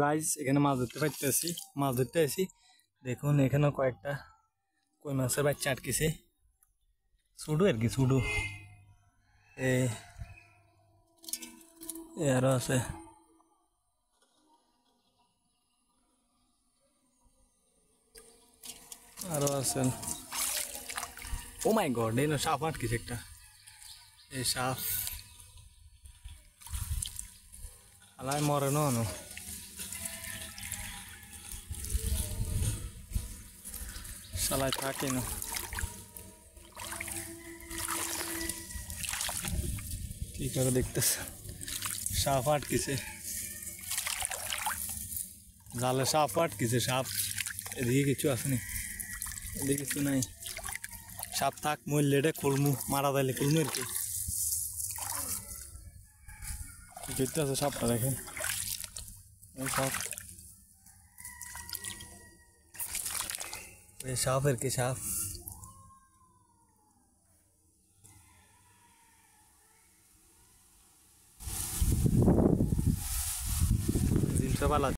Guys এখানে মাছ ধরতে পারতেছি, মাছ ধরতে আসি। দেখুন এখানে কয়েকটা কই মাছের বাচ্চা আটকেছে, ছোটো আর কি, ছোটো আরো আছে। আরো আছেন। ও মাই গড, এই সাপ আটকেছে একটা, এই সাপ আলাই মরে নো সালাই থাকে না। কি করে দেখতেছে, সাপ আটকেছে, জালে সাপ আটকেছে। সাপ এদিকে কিছু আসেনি, এদিকে কিছু নাই। সাপ থাক মরলে এটা খুলমু, মারা যাইলে খুলমু আর কি। দেখতে আছে সাপটা, দেখেন এই সাপ, এই সাপ আর কি, সাপ। জিনিসটা ভালো।